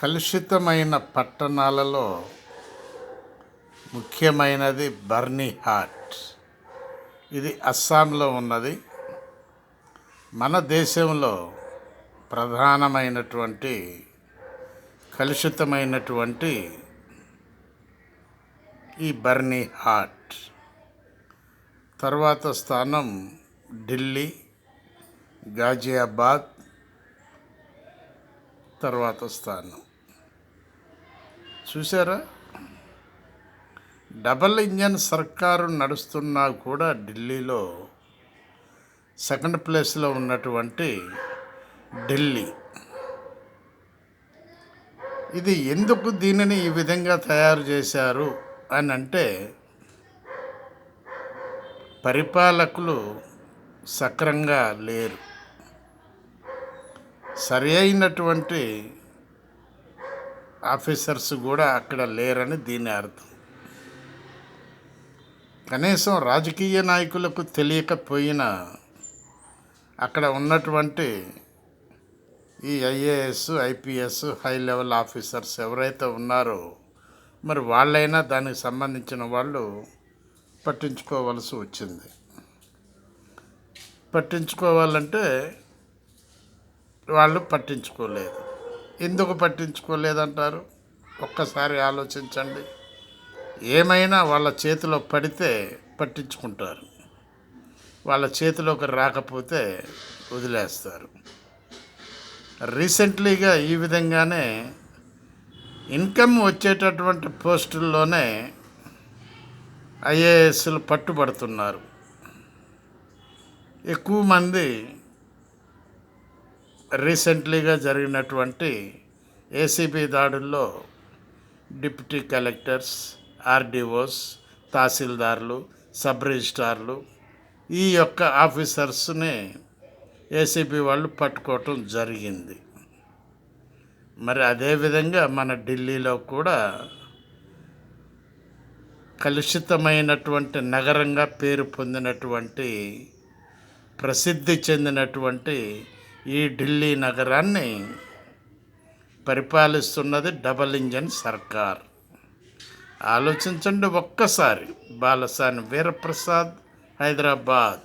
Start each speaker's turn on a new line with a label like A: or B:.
A: కలుషితమైన పట్టణాలలో ముఖ్యమైనది బర్నీహాట్. ఇది అస్సాంలో ఉన్నది. మన దేశంలో ప్రధానమైనటువంటి కలుషితమైనటువంటి ఈ బర్నీహాట్ తర్వాత స్థానం ఢిల్లీ, గాజియాబాద్ తర్వాత స్థానం. చూసారా, డబల్ ఇంజన్ సర్కారు నడుస్తున్నా కూడా ఢిల్లీలో సెకండ్ ప్లేస్లో ఉన్నటువంటి ఢిల్లీ. ఇది ఎందుకు దీనిని ఈ విధంగా తయారు చేశారు అని అంటే, పరిపాలకులు సక్రంగా లేరు, సరి అయినటువంటి ఆఫీసర్స్ కూడా అక్కడ లేరని దీని అర్థం. కనీసం రాజకీయ నాయకులకు తెలియకపోయినా అక్కడ ఉన్నటువంటి ఈ IAS, IPS, high level officers ఎవరైతే ఉన్నారో మరి వాళ్ళైనా దానికి సంబంధించిన వాళ్ళు పట్టించుకోవాల్సి వచ్చింది. పట్టించుకోవాలంటే వాళ్ళు పట్టించుకోలేదు. ఎందుకు పట్టించుకోలేదంటారు? ఒక్కసారి ఆలోచించండి. ఏమైనా వాళ్ళ చేతిలో పడితే పట్టించుకుంటారు, వాళ్ళ చేతిలోకి రాకపోతే వదిలేస్తారు. రీసెంట్లీగా ఈ విధంగానే ఇన్కమ్ వచ్చేటటువంటి పోస్టుల్లోనే ఐఏఎస్లు పట్టుబడుతున్నారు. ఎక్కువ మంది రీసెంట్లీగా జరిగినటువంటి ఏసీబీ దాడుల్లో డిప్యూటీ కలెక్టర్స్, ఆర్డీఓస్, తహసీల్దార్లు, సబ్ రిజిస్ట్రార్లు ఈ యొక్క ఆఫీసర్స్ని ఏసీబీ వాళ్ళు పట్టుకోవటం జరిగింది. మరి అదేవిధంగా మన ఢిల్లీలో కూడా కలుషితమైనటువంటి నగరంగా పేరు పొందినటువంటి, ప్రసిద్ధి చెందినటువంటి ఈ ఢిల్లీ నగరాన్ని పరిపాలిస్తున్నది డబల్ ఇంజన్ సర్కార్. ఆలోచించండి ఒక్కసారి. బాలసాని వీరప్రసాద్, హైదరాబాద్.